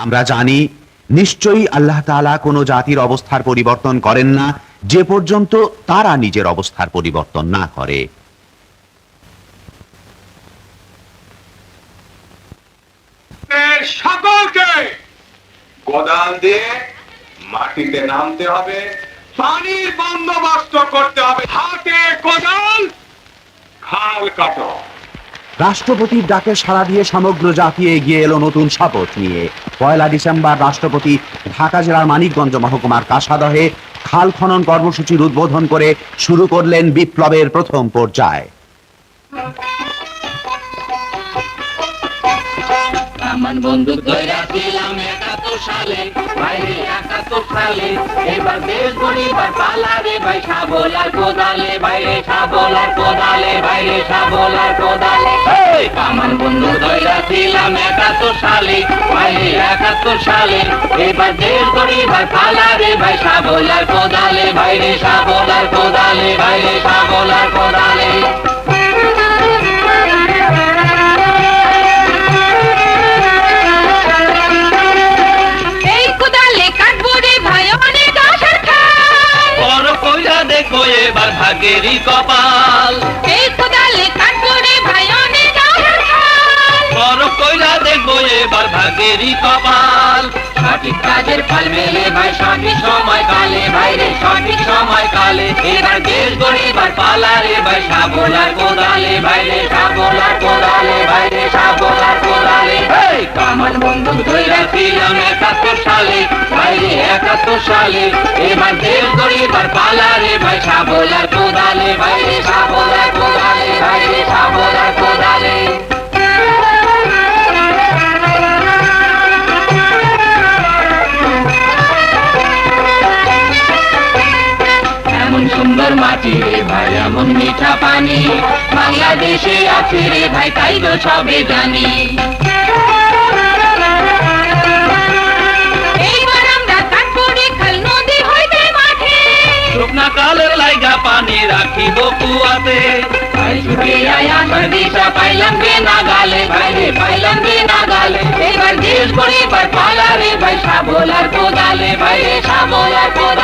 আমরা জানি নিশ্চয়ই আল্লাহ তাআলা কোনো জাতির অবস্থার পরিবর্তন করেন না যে পর্যন্ত তারা নিজের অবস্থার পরিবর্তন না করে। সকলকে কোদাল দিয়ে মাটিতে নামতে হবে, পানির বন্দোবস্ত করতে হবে, হাতে কোদাল, খাল কাটো। রাষ্ট্রপতির ডাকে সাড়া দিয়ে সমগ্র জাতি এগিয়ে এলো নতুন শপথ নিয়ে। 1 ডিসেম্বর রাষ্ট্রপতি ঢাকা জেলার মানিকগঞ্জ মহকুমার কাসাদহে খাল খনন কর্মসূচির উদ্বোধন করে শুরু করলেন বিপ্লবের প্রথম পর্যায়। আমার বন্ধু দইরা ছিলাম 71 সালে, বাইরে 71 সালে, এবার দেশ গড়িবার পালা রে ভাই, শাবল আর কোদালে, বাইরে শাবল আর কোদালে, বাইরে শাবল আর কোদালে। আমার বন্ধু দইরা ছিলাম 71 সালে, বাইরে 71 সালে, এবার দেশ গড়িবার পালা রে ভাই, শাবল আর কোদালে, বাইরে শাবল আর কোদালে, বাইরে শাবল আর কোদালে। এবার ভাগেরই কপাল, এই কোদালে কাটবো রে ভাই অনেক আহার খাল। বড় কইরা দেখবো এবার ভাগেরই কপাল। সঠিক কাজের ফল মেলে ভাই সঠিক সময় কালে, ভাইরে সঠিক সময় কালে, এবার দেশ গড়িবার পালা রে ভাই, শাবল আর কোদালে, ভাইরে শাবল আর কোদালে, ভাইরে শাবল আর কোদালে। আমার বন্ধু ধইরা ছিলাম 71 সালে, ভাইরে 71 সালে, এবার দেশ গড়িবার পালা রে ভাই, শাবল আর কোদালে, ভাইরে শাবল আর কোদালে, ভাইরে শাবল আর কোদালে। এমন সুন্দর মাটি রে ভাই, এমন মিঠা পানি, বাংলাদেশে আছে রে ভাই, তাই তো সবে জানি। এইবার আমরা কাটবো রে খাল নদী হইতে মাঠে, শুকনা কালের লাইগা পানি রাখিব কুয়াতে, ভাই ছুটে আয়া দিশা পাইলাম রে নাগালে, ভাইরে পাইলাম রে নাগালে, এবার দেশ গড়িবার পালা রে ভাই, শাবল আর কোদালে, ভাইরে শাবল আর কোদালে।